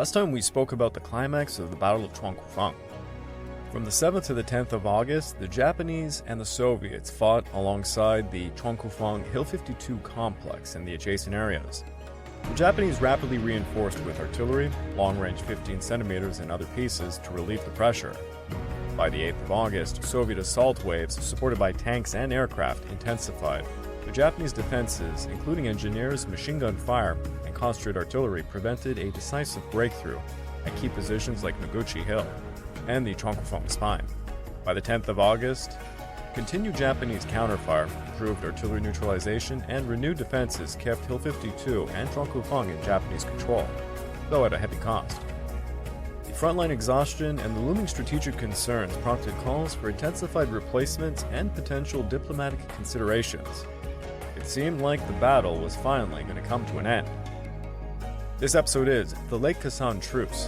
Last time we spoke about the climax of the Battle of Chuang-Kufang. From the 7th to the 10th of August, the Japanese and the Soviets fought alongside the Chuang-Kufang Hill 52 complex and the adjacent areas. The Japanese rapidly reinforced with artillery, long-range 15 centimeters and other pieces to relieve the pressure. By the 8th of August, Soviet assault waves, supported by tanks and aircraft, intensified. The Japanese defenses, including engineers, machine gun fire, and concentrated artillery, prevented a decisive breakthrough at key positions like Noguchi Hill and the Chuang-Kufang Spine. By the 10th of August, continued Japanese counterfire, improved artillery neutralization, and renewed defenses kept Hill 52 and Chuang-Kufang in Japanese control, though at a heavy cost. The frontline exhaustion and the looming strategic concerns prompted calls for intensified replacements and potential diplomatic considerations. It seemed like the battle was finally going to come to an end. This episode is the Lake Khasan Truce.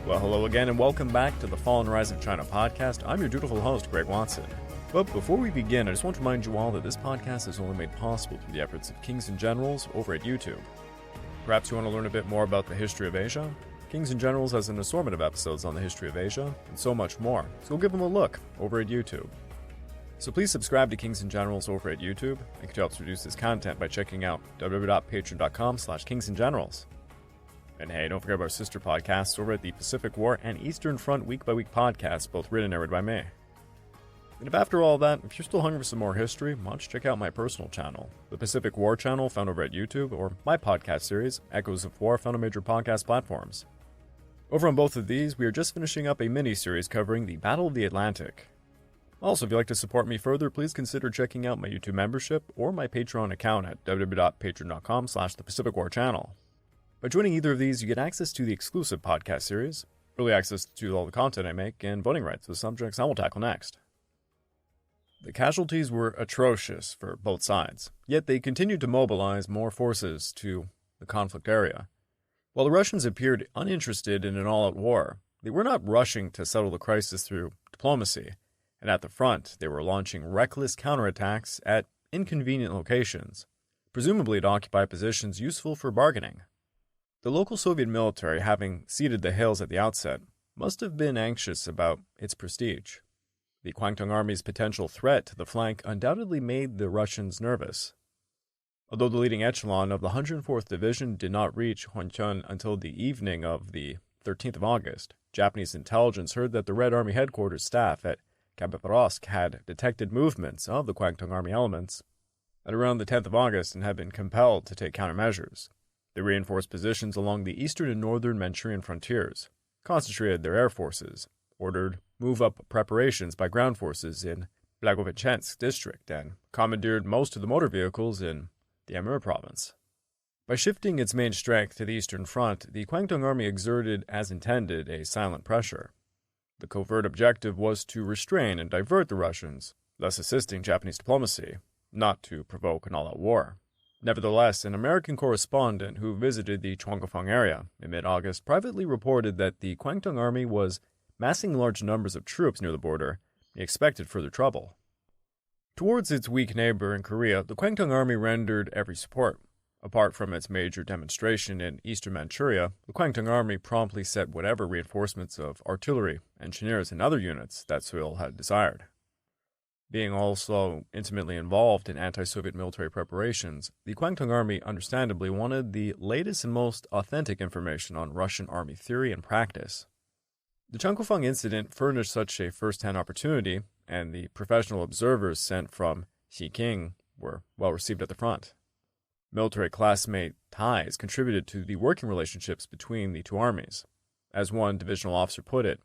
Well, hello again and welcome back to the Fall and Rise of China podcast. I'm your dutiful host, Greg Watson. But before we begin, I just want to remind you all that this podcast is only made possible through the efforts of Kings and Generals over at YouTube. Perhaps you want to learn a bit more about the history of Asia? Kings and Generals has an assortment of episodes on the history of Asia, and so much more, so give them a look over at YouTube. So please subscribe to Kings and Generals over at YouTube, and could help produce this content by checking out www.patreon.com/kingsandgenerals. And hey, don't forget about our sister podcasts over at the Pacific War and Eastern Front Week by Week podcasts, both written and narrated by me. And if after all that, if you're still hungry for some more history, why don't you check out my personal channel, the Pacific War channel found over at YouTube, or my podcast series, Echoes of War, found on major podcast platforms. Over on both of these, we are just finishing up a mini-series covering the Battle of the Atlantic. Also, if you'd like to support me further, please consider checking out my YouTube membership or my Patreon account at www.patreon.com/thepacificwarchannel. By joining either of these, you get access to the exclusive podcast series, early access to all the content I make, and voting rights to the subjects I will tackle next. The casualties were atrocious for both sides, yet they continued to mobilize more forces to the conflict area. While the Russians appeared uninterested in an all-out war, they were not rushing to settle the crisis through diplomacy, and at the front they were launching reckless counterattacks at inconvenient locations, presumably to occupy positions useful for bargaining. The local Soviet military, having ceded the hills at the outset, must have been anxious about its prestige. The Kwantung Army's potential threat to the flank undoubtedly made the Russians nervous. Although the leading echelon of the 104th Division did not reach Honcheon until the evening of the 13th of August, Japanese intelligence heard that the Red Army headquarters staff at Khabarovsk had detected movements of the Kwantung Army elements at around the 10th of August and had been compelled to take countermeasures. They reinforced positions along the eastern and northern Manchurian frontiers, concentrated their air forces, ordered move-up preparations by ground forces in Blagovichensk district, and commandeered most of the motor vehicles in the Amur province. By shifting its main strength to the eastern front, the Kwantung Army exerted, as intended, a silent pressure. The covert objective was to restrain and divert the Russians, thus assisting Japanese diplomacy, not to provoke an all-out war. Nevertheless, an American correspondent who visited the Chuang-Kufang area in mid-August privately reported that the Kwantung Army was massing large numbers of troops near the border. He expected further trouble. Towards its weak neighbor in Korea, the Kwantung Army rendered every support. Apart from its major demonstration in eastern Manchuria, the Kwantung Army promptly sent whatever reinforcements of artillery, engineers, and other units that Seoul had desired. Being also intimately involved in anti-Soviet military preparations, the Kwantung Army understandably wanted the latest and most authentic information on Russian army theory and practice. The Chuang-Kufang Incident furnished such a first-hand opportunity, and the professional observers sent from Xiqing were well received at the front. Military classmate ties contributed to the working relationships between the two armies. As one divisional officer put it,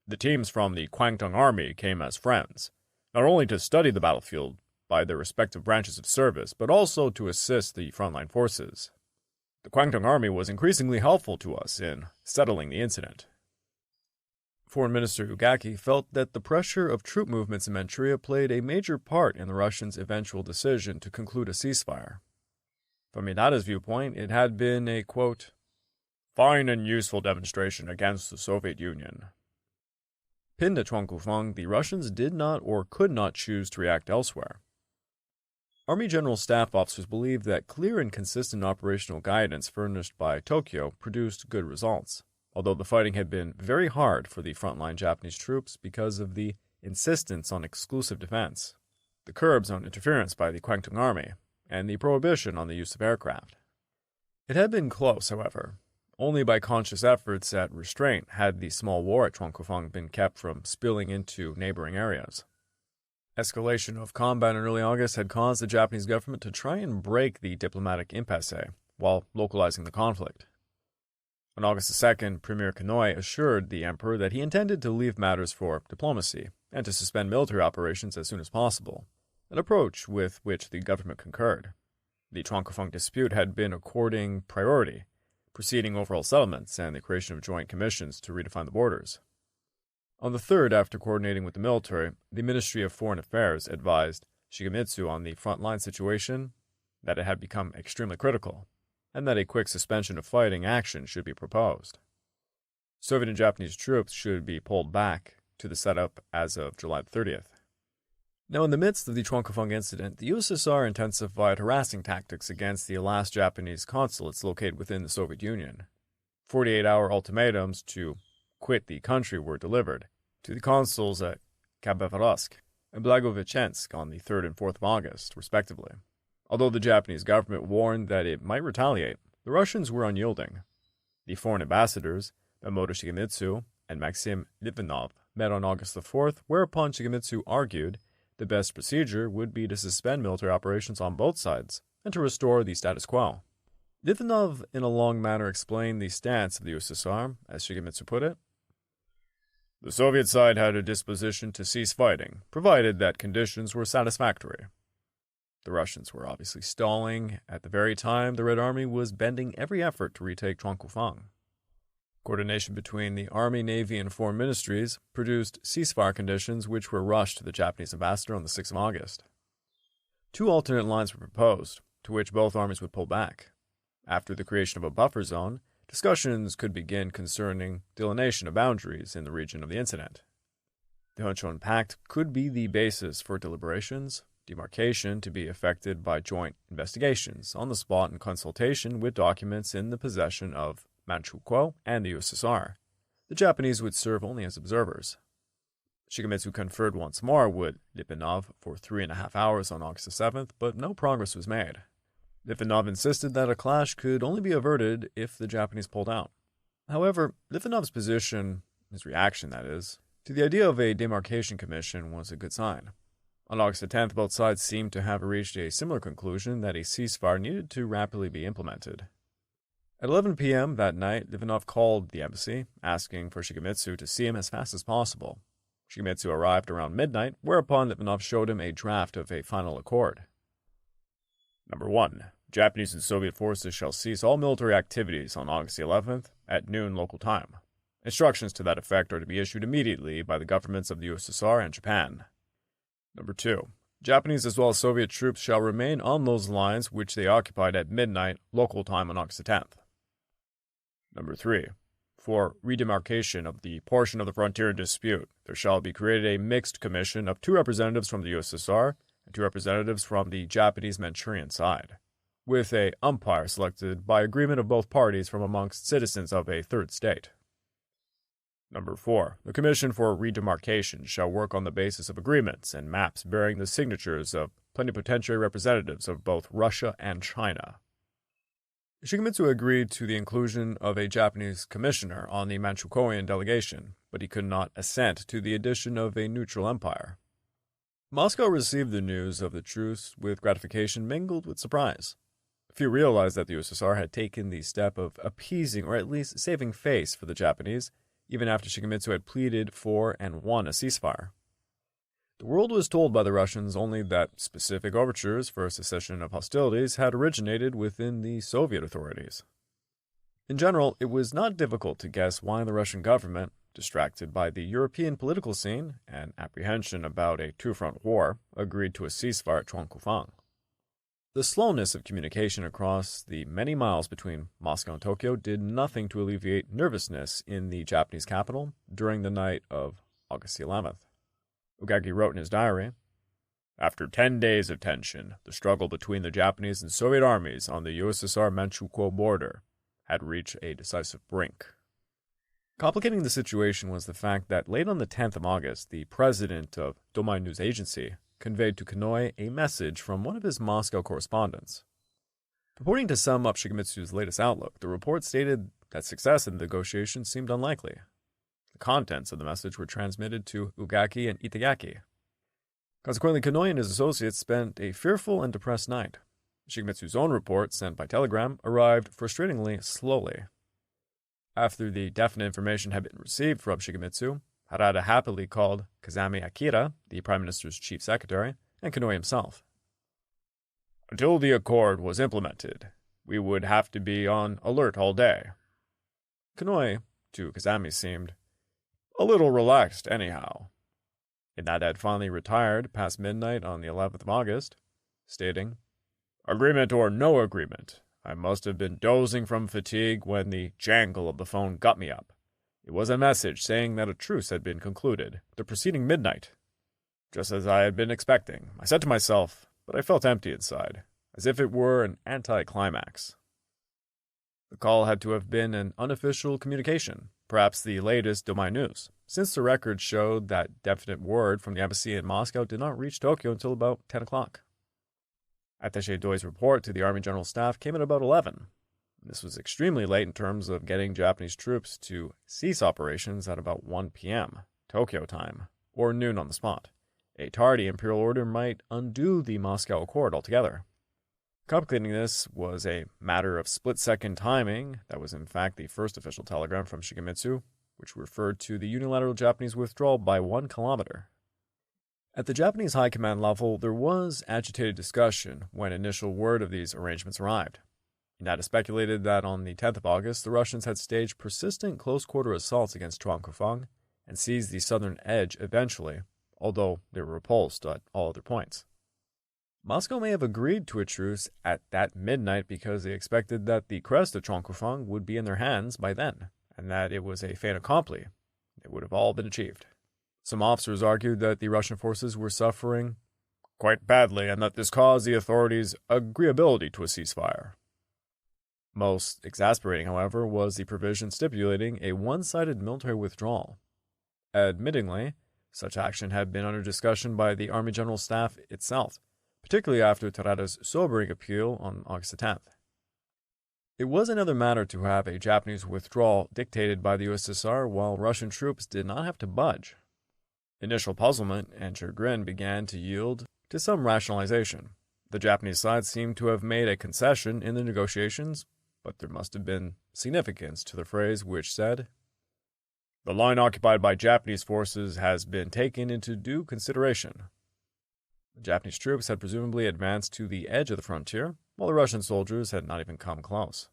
the teams from the Kwantung Army came as friends, not only to study the battlefield by their respective branches of service, but also to assist the frontline forces. The Kwantung Army was increasingly helpful to us in settling the incident. Foreign Minister Ugaki felt that the pressure of troop movements in Manchuria played a major part in the Russians' eventual decision to conclude a ceasefire. From Yamada's viewpoint, it had been a, quote, fine and useful demonstration against the Soviet Union, Pinned at Chuang-Kufang, the Russians did not or could not choose to react elsewhere. Army General Staff officers believed that clear and consistent operational guidance furnished by Tokyo produced good results, although the fighting had been very hard for the frontline Japanese troops because of the insistence on exclusive defense, the curbs on interference by the Kwantung Army, and the prohibition on the use of aircraft. It had been close, however. Only by conscious efforts at restraint had the small war at Chuang-Kufang been kept from spilling into neighboring areas. Escalation of combat in early August had caused the Japanese government to try and break the diplomatic impasse while localizing the conflict. On August 2nd, Premier Konoye assured the emperor that he intended to leave matters for diplomacy and to suspend military operations as soon as possible, an approach with which the government concurred. The Chuang-Kufang dispute had been according priority, preceding overall settlements and the creation of joint commissions to redefine the borders. On the 3rd, after coordinating with the military, the Ministry of Foreign Affairs advised Shigemitsu on the frontline situation, that it had become extremely critical, and that a quick suspension of fighting action should be proposed. Soviet and Japanese troops should be pulled back to the setup as of July 30th. Now, in the midst of the Chuang-Kufang Incident, the USSR intensified harassing tactics against the last Japanese consulates located within the Soviet Union. 48-hour ultimatums to quit the country were delivered to the consuls at Khabarovsk and Blagovichensk on the 3rd and 4th of August, respectively. Although the Japanese government warned that it might retaliate, the Russians were unyielding. The foreign ambassadors, Mamoto Shigemitsu and Maxim Litvinov, met on August the 4th, whereupon Shigemitsu argued the best procedure would be to suspend military operations on both sides and to restore the status quo. Litvinov, in a long manner, explained the stance of the USSR, as Shigemitsu put it. The Soviet side had a disposition to cease fighting, provided that conditions were satisfactory. The Russians were obviously stalling at the very time the Red Army was bending every effort to retake Chuang-Kufang. Coordination between the Army, Navy, and Foreign Ministries produced ceasefire conditions which were rushed to the Japanese ambassador on the 6th of August. 2 alternate lines were proposed, to which both armies would pull back. After the creation of a buffer zone, discussions could begin concerning delineation of boundaries in the region of the incident. The Hunchon Pact could be the basis for deliberations, demarcation to be effected by joint investigations on the spot and consultation with documents in the possession of Manchuria and the USSR. The Japanese would serve only as observers. Shigemitsu conferred once more with Litvinov for 3.5 hours on August 7th, but no progress was made. Litvinov insisted that a clash could only be averted if the Japanese pulled out. However, Litvinov's position, his reaction that is, to the idea of a demarcation commission was a good sign. On August 10th, both sides seemed to have reached a similar conclusion that a ceasefire needed to rapidly be implemented. At 11 p.m. that night, Litvinov called the embassy, asking for Shigemitsu to see him as fast as possible. Shigemitsu arrived around midnight, whereupon Litvinov showed him a draft of a final accord. Number 1. Japanese and Soviet forces shall cease all military activities on August 11th at noon local time. Instructions to that effect are to be issued immediately by the governments of the USSR and Japan. Number 2. Japanese as well as Soviet troops shall remain on those lines which they occupied at midnight local time on August 10th. Number 3. For redemarcation of the portion of the frontier in dispute, there shall be created a mixed commission of 2 representatives from the USSR and 2 representatives from the Japanese Manchurian side, with an umpire selected by agreement of both parties from amongst citizens of a third state. Number 4. The Commission for Redemarcation shall work on the basis of agreements and maps bearing the signatures of plenipotentiary representatives of both Russia and China. Shigemitsu agreed to the inclusion of a Japanese commissioner on the Manchurian delegation, but he could not assent to the addition of a neutral empire. Moscow received the news of the truce with gratification mingled with surprise. Few realized that the USSR had taken the step of appeasing or at least saving face for the Japanese, even after Shigemitsu had pleaded for and won a ceasefire. The world was told by the Russians only that specific overtures for a cessation of hostilities had originated within the Soviet authorities. In general, it was not difficult to guess why the Russian government, distracted by the European political scene and apprehension about a 2-front war, agreed to a ceasefire at Chuang-Kufang. The slowness of communication across the many miles between Moscow and Tokyo did nothing to alleviate nervousness in the Japanese capital during the night of August 11th. Ugaki wrote in his diary, "After 10 days of tension, the struggle between the Japanese and Soviet armies on the USSR Manchukuo border had reached a decisive brink." Complicating the situation was the fact that late on the 10th of August, the president of Domai News Agency conveyed to Konoe a message from one of his Moscow correspondents. Purporting to sum up Shigemitsu's latest outlook, the report stated that success in the negotiations seemed unlikely. The contents of the message were transmitted to Ugaki and Itagaki. Consequently, Konoe and his associates spent a fearful and depressed night. Shigemitsu's own report, sent by telegram, arrived frustratingly slowly. After the definite information had been received from Shigemitsu, Harada happily called Kazami Akira, the Prime Minister's chief secretary, and Konoe himself. "Until the accord was implemented, we would have to be on alert all day." Konoe, to Kazami, seemed a little relaxed anyhow, in that had finally retired past midnight on the 11th of August, stating, "Agreement or no agreement, I must have been dozing from fatigue when the jangle of the phone got me up. It was a message saying that a truce had been concluded the preceding midnight. Just as I had been expecting, I said to myself, but I felt empty inside, as if it were an anti-climax." The call had to have been an unofficial communication, perhaps the latest Domai news, since the records showed that definite word from the embassy in Moscow did not reach Tokyo until about 10 o'clock. Attaché Doi's report to the Army General Staff came at about 11. This was extremely late in terms of getting Japanese troops to cease operations at about 1 p.m., Tokyo time, or noon on the spot. A tardy imperial order might undo the Moscow Accord altogether. Complicating this was a matter of split-second timing that was in fact the first official telegram from Shigemitsu, which referred to the unilateral Japanese withdrawal by 1 kilometer. At the Japanese high command level, there was agitated discussion when initial word of these arrangements arrived. It speculated that on the 10th of August, the Russians had staged persistent close-quarter assaults against Chuang-Kufang and seized the southern edge eventually, although they were repulsed at all other points. Moscow may have agreed to a truce at that midnight because they expected that the crest of Chuang-Kufang would be in their hands by then, and that it was a fait accompli. It would have all been achieved. Some officers argued that the Russian forces were suffering quite badly and that this caused the authorities' agreeability to a ceasefire. Most exasperating, however, was the provision stipulating a one-sided military withdrawal. Admittingly, such action had been under discussion by the Army General Staff itself, particularly after Terada's sobering appeal on August 10th. It was another matter to have a Japanese withdrawal dictated by the USSR while Russian troops did not have to budge. Initial puzzlement and chagrin began to yield to some rationalization. The Japanese side seemed to have made a concession in the negotiations, but there must have been significance to the phrase which said, "The line occupied by Japanese forces has been taken into due consideration." The Japanese troops had presumably advanced to the edge of the frontier, while the Russian soldiers had not even come close.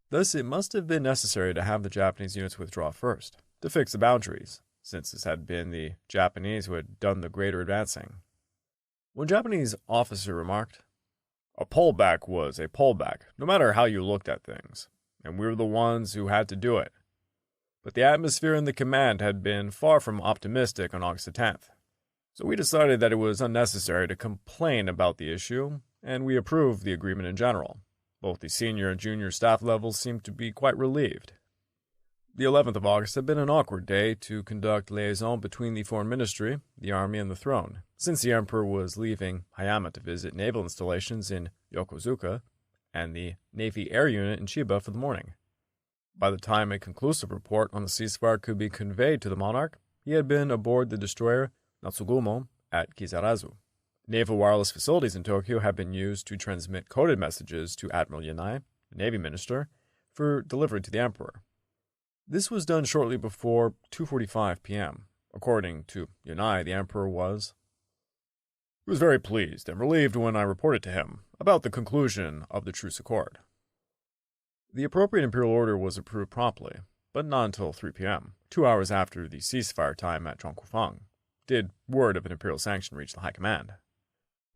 Thus, it must have been necessary to have the Japanese units withdraw first, to fix the boundaries, since this had been the Japanese who had done the greater advancing. One Japanese officer remarked, "A pullback was a pullback, no matter how you looked at things, and we were the ones who had to do it. But the atmosphere in the command had been far from optimistic on August 10th. So we decided that it was unnecessary to complain about the issue, and we approved the agreement in general. Both the senior and junior staff levels seemed to be quite relieved." The 11th of August had been an awkward day to conduct liaison between the Foreign Ministry, the Army, and the throne, since the Emperor was leaving Hayama to visit naval installations in Yokozuka and the Navy Air Unit in Chiba for the morning. By the time a conclusive report on the ceasefire could be conveyed to the monarch, he had been aboard the destroyer Natsugumo at Kizarazu. Naval wireless facilities in Tokyo had been used to transmit coded messages to Admiral Yanai, the Navy Minister, for delivery to the Emperor. This was done shortly before 2:45 p.m. According to Yanai, the Emperor was very pleased and relieved when I reported to him about the conclusion of the truce accord. The appropriate imperial order was approved promptly, but not until 3 p.m., 2 hours after the ceasefire time at Chuang-Kufang, did word of an imperial sanction reach the high command.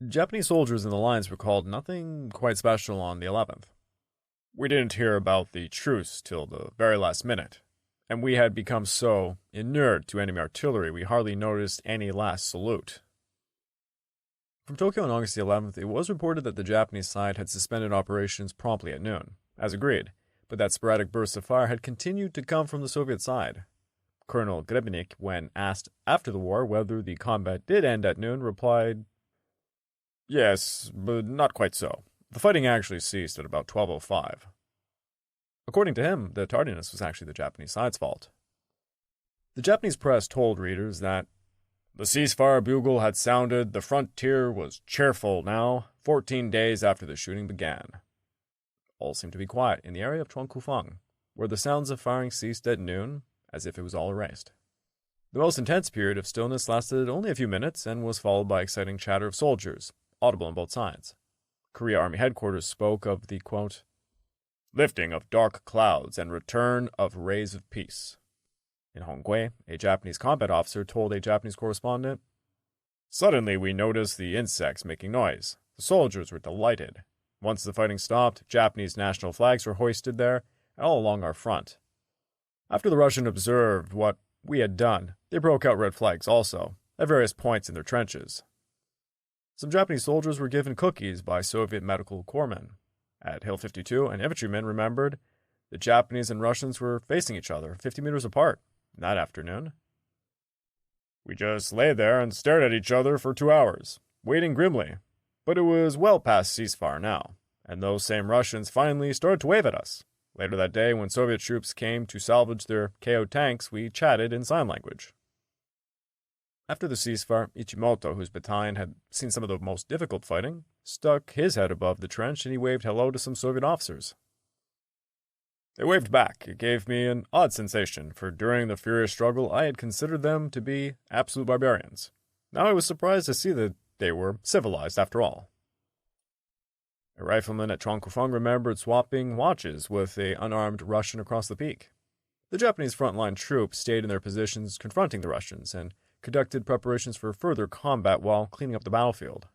Japanese soldiers in the lines recalled nothing quite special on the 11th. "We didn't hear about the truce till the very last minute, and we had become so inured to enemy artillery we hardly noticed any last salute. From Tokyo on August the 11th, it was reported that the Japanese side had suspended operations promptly at noon, as agreed, but that sporadic bursts of fire had continued to come from the Soviet side. Colonel Grebnik, when asked after the war whether the combat did end at noon, replied, "Yes, but not quite so. The fighting actually ceased at about 12:05. According to him, the tardiness was actually the Japanese side's fault. The Japanese press told readers that the ceasefire bugle had sounded, the frontier was cheerful now, 14 days after the shooting began. All seemed to be quiet in the area of Chuang-Kufang, where the sounds of firing ceased at noon, as if it was all erased. The most intense period of stillness lasted only a few minutes and was followed by exciting chatter of soldiers, audible on both sides. Korea Army Headquarters spoke of the, quote, lifting of dark clouds and return of rays of peace. In Hongwe, a Japanese combat officer told a Japanese correspondent, suddenly we noticed the insects making noise. The soldiers were delighted. Once the fighting stopped, Japanese national flags were hoisted there and all along our front. After the Russians observed what we had done, they broke out red flags also, at various points in their trenches. Some Japanese soldiers were given cookies by Soviet medical corpsmen. At Hill 52, an infantryman remembered the Japanese and Russians were facing each other 50 meters apart that afternoon. We just lay there and stared at each other for 2 hours, waiting grimly, but it was well past ceasefire now, and those same Russians finally started to wave at us. Later that day, when Soviet troops came to salvage their KO tanks, we chatted in sign language. After the ceasefire, Ichimoto, whose battalion had seen some of the most difficult fighting, stuck his head above the trench and he waved hello to some Soviet officers. They waved back. It gave me an odd sensation, for during the furious struggle I had considered them to be absolute barbarians. Now I was surprised to see that they were civilized after all. A rifleman at Chuang-Kufang remembered swapping watches with an unarmed Russian across the peak. The Japanese frontline troops stayed in their positions confronting the Russians and conducted preparations for further combat while cleaning up the battlefield.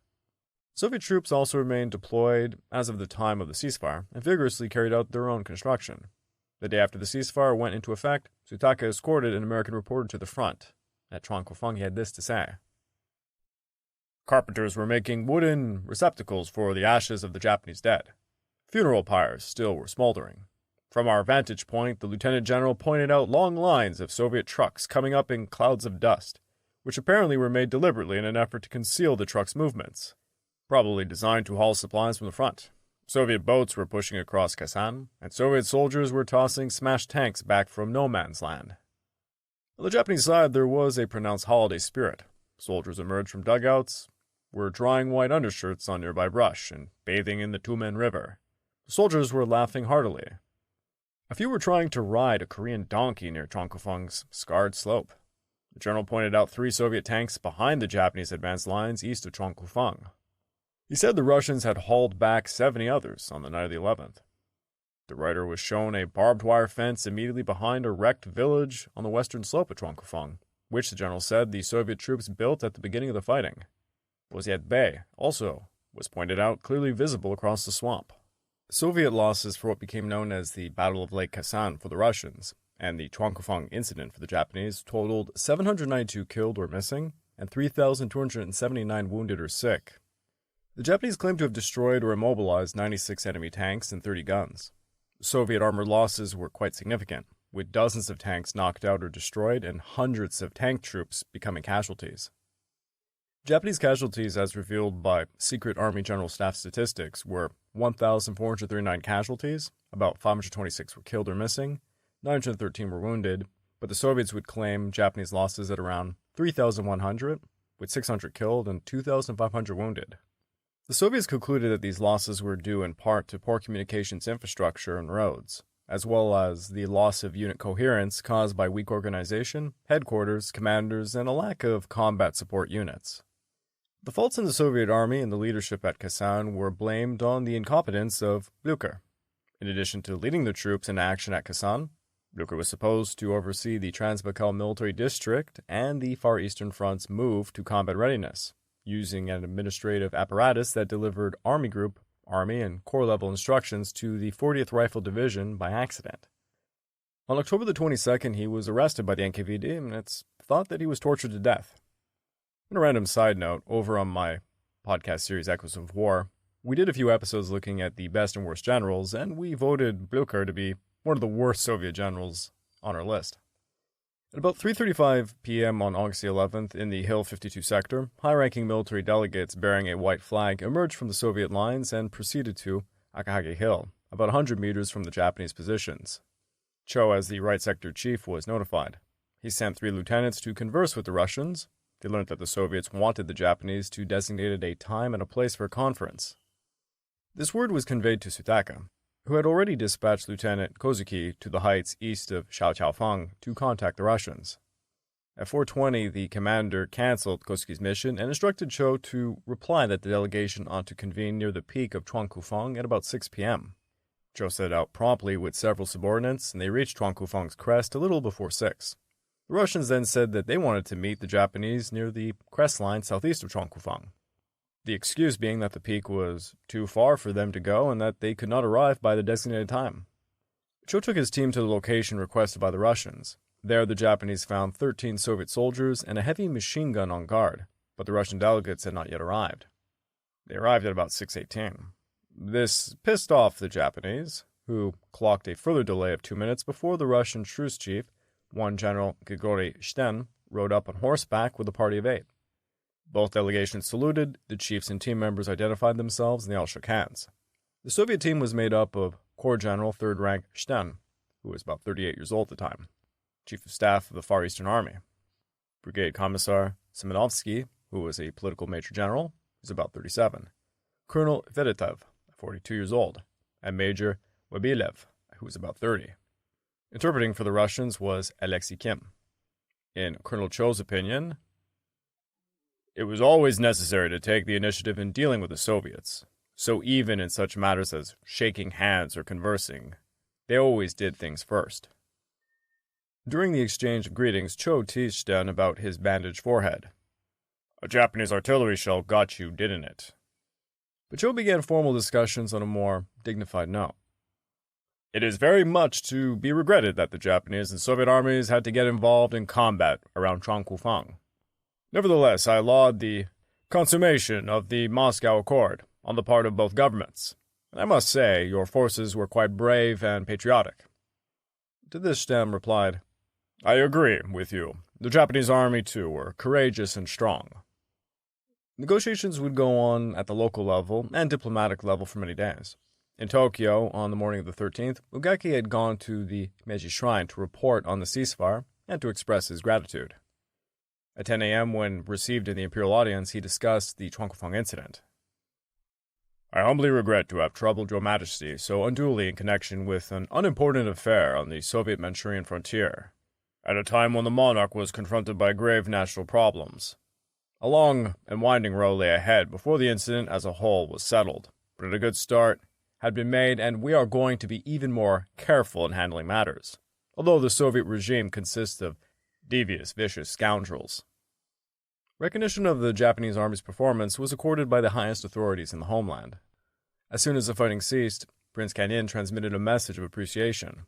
Soviet troops also remained deployed as of the time of the ceasefire and vigorously carried out their own construction. The day after the ceasefire went into effect, Tsutaka escorted an American reporter to the front. At Chuang-Kufang, he had this to say. Carpenters were making wooden receptacles for the ashes of the Japanese dead. Funeral pyres still were smoldering. From our vantage point, the lieutenant general pointed out long lines of Soviet trucks coming up in clouds of dust, which apparently were made deliberately in an effort to conceal the trucks' movements, probably designed to haul supplies from the front. Soviet boats were pushing across Khasan, and Soviet soldiers were tossing smashed tanks back from no man's land. On the Japanese side, there was a pronounced holiday spirit. Soldiers emerged from dugouts, were drying white undershirts on nearby brush, and bathing in the Tumen River. The soldiers were laughing heartily. A few were trying to ride a Korean donkey near Chuang-Kufang's scarred slope. The general pointed out 3 Soviet tanks behind the Japanese advance lines east of Chuang-Kufang. He said the Russians had hauled back 70 others on the night of the 11th. The writer was shown a barbed wire fence immediately behind a wrecked village on the western slope of Chuang-Kufang, which the general said the Soviet troops built at the beginning of the fighting. Boziet Bay also was pointed out, clearly visible across the swamp. Soviet losses for what became known as the Battle of Lake Hassan for the Russians and the Chuang-Kufang Incident for the Japanese totaled 792 killed or missing and 3,279 wounded or sick. The Japanese claimed to have destroyed or immobilized 96 enemy tanks and 30 guns. Soviet armored losses were quite significant, with dozens of tanks knocked out or destroyed and hundreds of tank troops becoming casualties. Japanese casualties, as revealed by Secret Army General Staff statistics, were 1,439 casualties, about 526 were killed or missing, 913 were wounded, but the Soviets would claim Japanese losses at around 3,100, with 600 killed and 2,500 wounded. The Soviets concluded that these losses were due in part to poor communications infrastructure and roads, as well as the loss of unit coherence caused by weak organization, headquarters, commanders, and a lack of combat support units. The faults in the Soviet army and the leadership at Khasan were blamed on the incompetence of Blücher. In addition to leading the troops into action at Khasan, Blücher was supposed to oversee the Transbaikal Military District and the Far Eastern Front's move to combat readiness, using an administrative apparatus that delivered Army Group, Army, and Corps-level instructions to the 40th Rifle Division by accident. On October the 22nd, he was arrested by the NKVD, and it's thought that he was tortured to death. And a random side note, over on my podcast series Echoes of War, we did a few episodes looking at the best and worst generals, and we voted Blucher to be one of the worst Soviet generals on our list. At about 3:35 p.m. on August 11th, in the Hill 52 sector, high-ranking military delegates bearing a white flag emerged from the Soviet lines and proceeded to Akahage Hill, about 100 meters from the Japanese positions. Cho, as the right sector chief, was notified. He sent 3 lieutenants to converse with the Russians. They learned that the Soviets wanted the Japanese to designate a time and a place for a conference. This word was conveyed to Sutaka, who had already dispatched Lieutenant Kozuki to the heights east of Shoutouts to contact the Russians. At 4:20, the commander cancelled Kozuki's mission and instructed Cho to reply that the delegation ought to convene near the peak of Chuang-Kufang at about 6 p.m. Cho set out promptly with several subordinates, and they reached Chuang-Kufang's crest a little before 6. The Russians then said that they wanted to meet the Japanese near the crest line southeast of Chuang-Kufang, the excuse being that the peak was too far for them to go and that they could not arrive by the designated time. Cho took his team to the location requested by the Russians. There, the Japanese found 13 Soviet soldiers and a heavy machine gun on guard, but the Russian delegates had not yet arrived. They arrived at about 6:18. This pissed off the Japanese, who clocked a further delay of 2 minutes before the Russian truce chief, one General Grigory Sten, rode up on horseback with a party of 8. Both delegations saluted, the chiefs and team members identified themselves, and they all shook hands. The Soviet team was made up of Corps General 3rd Rank Sten, who was about 38 years old at the time, Chief of Staff of the Far Eastern Army, Brigade Commissar Semenovsky, who was a political major general, was about 37, Colonel Vedetov, 42 years old, and Major Wabilev, who was about 30. Interpreting for the Russians was Alexei Kim. In Colonel Cho's opinion, it was always necessary to take the initiative in dealing with the Soviets, so even in such matters as shaking hands or conversing, they always did things first. During the exchange of greetings, Cho teased Sten about his bandaged forehead. A Japanese artillery shell got you, didn't it? But Cho began formal discussions on a more dignified note. It is very much to be regretted that the Japanese and Soviet armies had to get involved in combat around Chuang-Kufang. Nevertheless, I laud the consummation of the Moscow Accord on the part of both governments. And I must say, your forces were quite brave and patriotic. To this Stem replied, I agree with you. The Japanese army, too, were courageous and strong. Negotiations would go on at the local level and diplomatic level for many days. In Tokyo, on the morning of the 13th, Ugaki had gone to the Meiji Shrine to report on the ceasefire and to express his gratitude. At 10 a.m., when received in the imperial audience, he discussed the Chuang-Kufang Incident. I humbly regret to have troubled your majesty so unduly in connection with an unimportant affair on the Soviet-Manchurian frontier, at a time when the monarch was confronted by grave national problems. A long and winding road lay ahead before the incident as a whole was settled, but a good start had been made, and we are going to be even more careful in handling matters, although the Soviet regime consists of devious, vicious scoundrels. Recognition of the Japanese army's performance was accorded by the highest authorities in the homeland. As soon as the fighting ceased, Prince Kan'in transmitted a message of appreciation.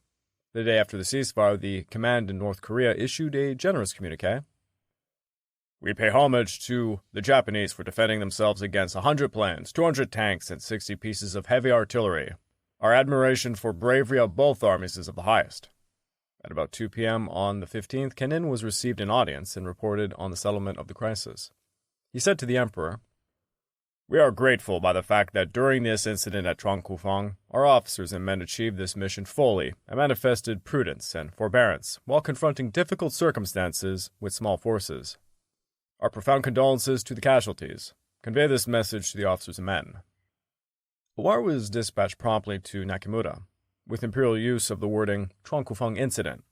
The day after the ceasefire, the command in North Korea issued a generous communique. We pay homage to the Japanese for defending themselves against 100 planes, 200 tanks, and 60 pieces of heavy artillery. Our admiration for bravery of both armies is of the highest. At about 2 p.m. on the 15th, Kan'in was received in audience and reported on the settlement of the crisis. He said to the emperor, We are grateful by the fact that during this incident at Chuang-Kufang, our officers and men achieved this mission fully and manifested prudence and forbearance while confronting difficult circumstances with small forces. Our profound condolences to the casualties. Convey this message to the officers and men. A wire was dispatched promptly to Nakamura, with imperial use of the wording Chuang-Kufang Incident.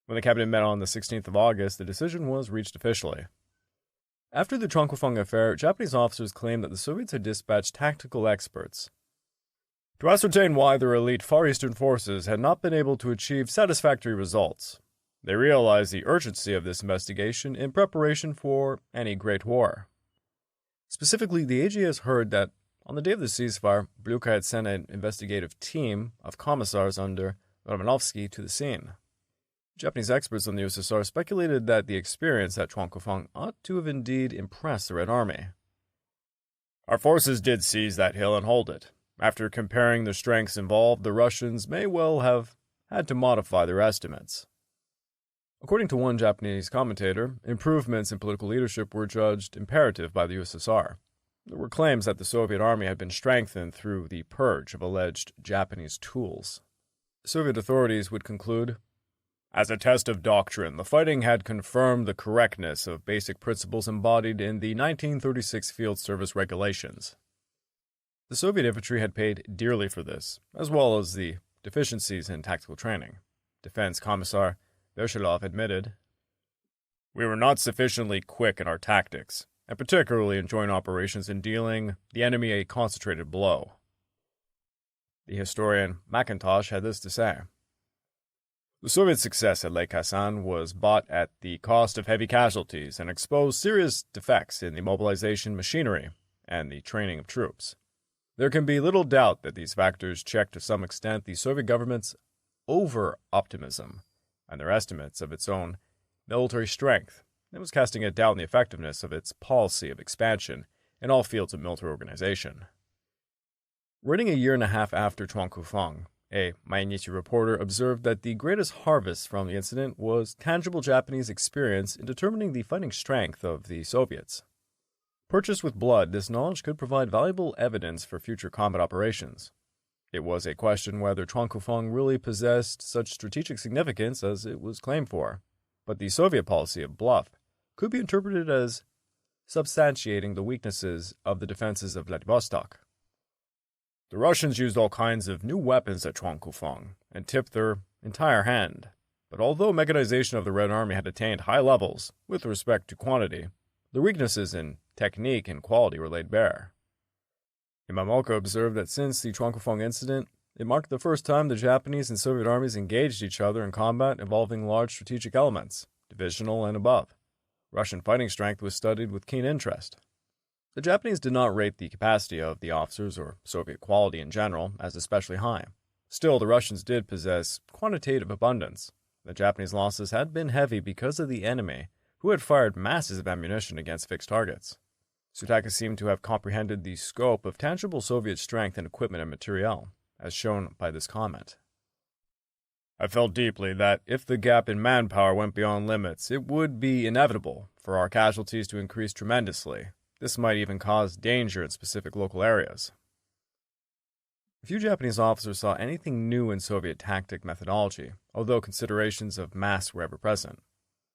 When the cabinet met on the 16th of August, the decision was reached officially. After the Chuang-Kufang affair, Japanese officers claimed that the Soviets had dispatched tactical experts to ascertain why their elite Far Eastern forces had not been able to achieve satisfactory results. They realized the urgency of this investigation in preparation for any great war. Specifically, the AGS heard that on the day of the ceasefire, Blucher had sent an investigative team of commissars under Romanovsky to the scene. Japanese experts on the USSR speculated that the experience at Chuang-Kufang ought to have indeed impressed the Red Army. Our forces did seize that hill and hold it. After comparing the strengths involved, the Russians may well have had to modify their estimates. According to one Japanese commentator, improvements in political leadership were judged imperative by the USSR. There were claims that the Soviet army had been strengthened through the purge of alleged Japanese tools. Soviet authorities would conclude, as a test of doctrine, the fighting had confirmed the correctness of basic principles embodied in the 1936 Field Service Regulations. The Soviet infantry had paid dearly for this, as well as the deficiencies in tactical training. Defense Commissar Vershilov admitted, "We were not sufficiently quick in our tactics, and particularly in joint operations in dealing the enemy a concentrated blow." The historian McIntosh had this to say, "The Soviet success at Lake Hassan was bought at the cost of heavy casualties and exposed serious defects in the mobilization machinery and the training of troops. There can be little doubt that these factors checked to some extent the Soviet government's over-optimism and their estimates of its own military strength, and was casting a doubt on the effectiveness of its policy of expansion in all fields of military organization." Writing a year and a half after Chuang-Kufang, a Mainichi reporter observed that the greatest harvest from the incident was tangible Japanese experience in determining the fighting strength of the Soviets. Purchased with blood, this knowledge could provide valuable evidence for future combat operations. It was a question whether Chuang-Kufang really possessed such strategic significance as it was claimed for, but the Soviet policy of bluff could be interpreted as substantiating the weaknesses of the defenses of Vladivostok. The Russians used all kinds of new weapons at Chuang-Kufang and tipped their entire hand, but although mechanization of the Red Army had attained high levels with respect to quantity, the weaknesses in technique and quality were laid bare. Imamoto observed that since the Chuang-Kufang Incident, it marked the first time the Japanese and Soviet armies engaged each other in combat involving large strategic elements, divisional and above. Russian fighting strength was studied with keen interest. The Japanese did not rate the capacity of the officers or Soviet quality in general as especially high. Still, the Russians did possess quantitative abundance. The Japanese losses had been heavy because of the enemy, who had fired masses of ammunition against fixed targets. Tsutaka seemed to have comprehended the scope of tangible Soviet strength and equipment and materiel, as shown by this comment. "I felt deeply that if the gap in manpower went beyond limits, it would be inevitable for our casualties to increase tremendously. This might even cause danger in specific local areas." Few Japanese officers saw anything new in Soviet tactic methodology, although considerations of mass were ever present.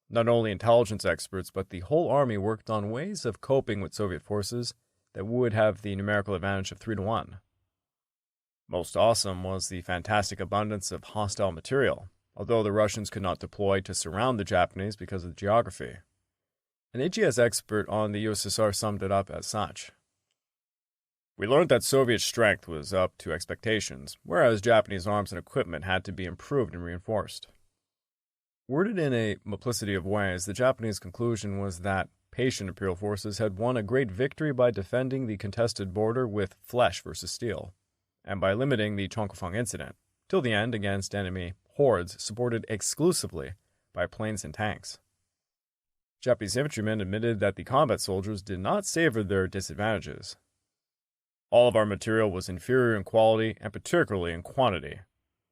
Not only intelligence experts, but the whole army worked on ways of coping with Soviet forces that would have the numerical advantage of 3-1. Most awesome was the fantastic abundance of hostile material, although the Russians could not deploy to surround the Japanese because of the geography. An AGS expert on the USSR summed it up as such. "We learned that Soviet strength was up to expectations, whereas Japanese arms and equipment had to be improved and reinforced." Worded in a multiplicity of ways, the Japanese conclusion was that patient imperial forces had won a great victory by defending the contested border with flesh versus steel, and by limiting the Chuang-Kufang Incident, till the end against enemy hordes supported exclusively by planes and tanks. Japanese infantrymen admitted that the combat soldiers did not savor their disadvantages. "All of our material was inferior in quality and particularly in quantity.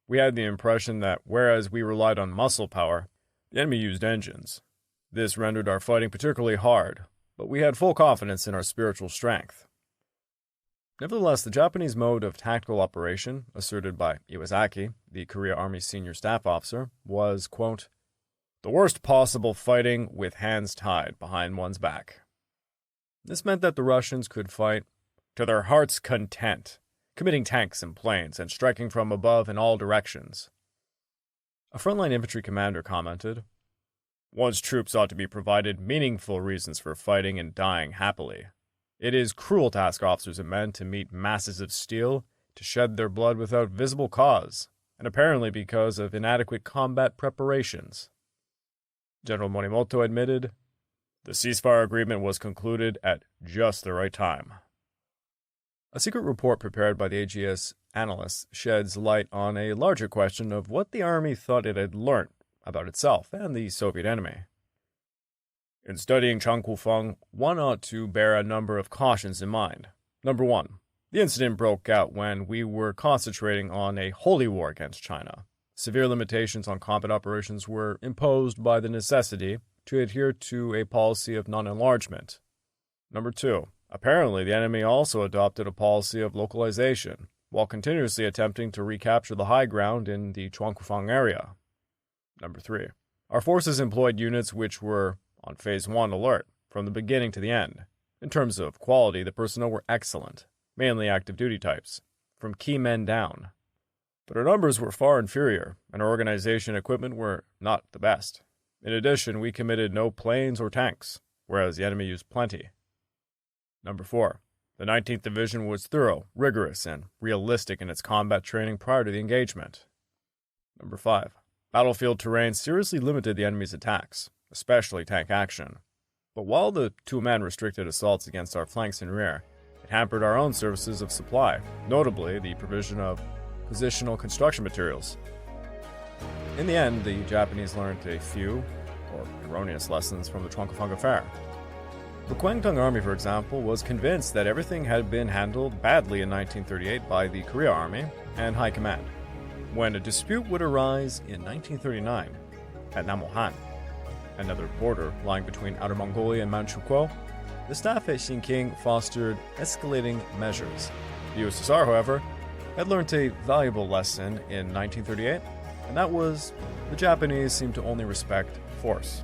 We had the impression that whereas we relied on muscle power, the enemy used engines. This rendered our fighting particularly hard, but we had full confidence in our spiritual strength." Nevertheless, the Japanese mode of tactical operation, asserted by Iwasaki, the Korea Army senior staff officer, was, quote, "the worst possible fighting with hands tied behind one's back." This meant that the Russians could fight to their heart's content, committing tanks and planes and striking from above in all directions. A frontline infantry commander commented, "One's troops ought to be provided meaningful reasons for fighting and dying happily. It is cruel to ask officers and men to meet masses of steel, to shed their blood without visible cause, and apparently because of inadequate combat preparations." General Morimoto admitted, "The ceasefire agreement was concluded at just the right time." A secret report prepared by the AGS analysts sheds light on a larger question of what the Army thought it had learnt about itself and the Soviet enemy. In studying Chuang-Kufang, one ought to bear a number of cautions in mind. Number 1. The incident broke out when we were concentrating on a holy war against China. Severe limitations on combat operations were imposed by the necessity to adhere to a policy of non-enlargement. Number 2. Apparently, the enemy also adopted a policy of localization, while continuously attempting to recapture the high ground in the Chuang-Kufang area. Number 3. Our forces employed units which were on Phase 1 alert from the beginning to the end. In terms of quality, the personnel were excellent, mainly active duty types, from key men down. But our numbers were far inferior, and our organization and equipment were not the best. In addition, we committed no planes or tanks, whereas the enemy used plenty. Number 4. The 19th Division was thorough, rigorous, and realistic in its combat training prior to the engagement. Number 5. Battlefield terrain seriously limited the enemy's attacks, especially tank action. But while the two-man restricted assaults against our flanks and rear, it hampered our own services of supply, notably the provision of positional construction materials. In the end, the Japanese learned a few, or erroneous lessons from the Chuang-Kufang affair. The Kwantung Army, for example, was convinced that everything had been handled badly in 1938 by the Korea Army and High Command. When a dispute would arise in 1939 at Nomonhan, another border lying between Outer Mongolia and Manchuria, the staff at Xinqing fostered escalating measures. The USSR, however, had learned a valuable lesson in 1938, and that was the Japanese seemed to only respect force.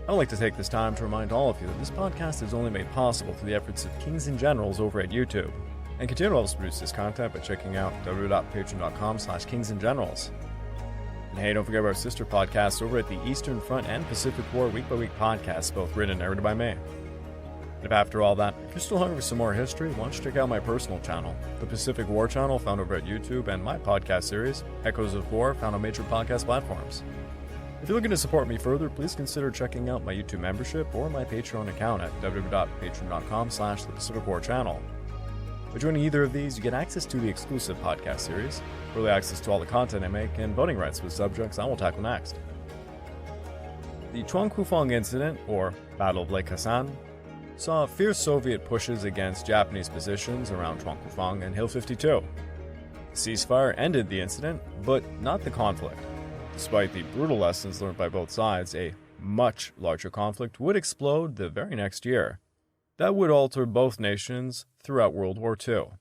I'd like to take this time to remind all of you that this podcast is only made possible through the efforts of Kings and Generals over at YouTube, and continue to help us produce this content by checking out www.patreon.com/kingsandgenerals. And hey, don't forget about our sister podcasts over at the Eastern Front and Pacific War Week by Week podcasts, both written and narrated by me. And if after all that, if you're still hungry for some more history, why don't you check out my personal channel, the Pacific War channel found over at YouTube, and my podcast series, Echoes of War, found on major podcast platforms. If you're looking to support me further, please consider checking out my YouTube membership or my Patreon account at www.patreon.com/thepacificwarchannel. By joining either of these, you get access to the exclusive podcast series, early access to all the content I make, and voting rights with subjects I will tackle next. The Chuang-Kufang Incident, or Battle of Lake Hassan, saw fierce Soviet pushes against Japanese positions around Chuang-Kufang and Hill 52. The ceasefire ended the incident, but not the conflict. Despite the brutal lessons learned by both sides, a much larger conflict would explode the very next year. That would alter both nations throughout World War II.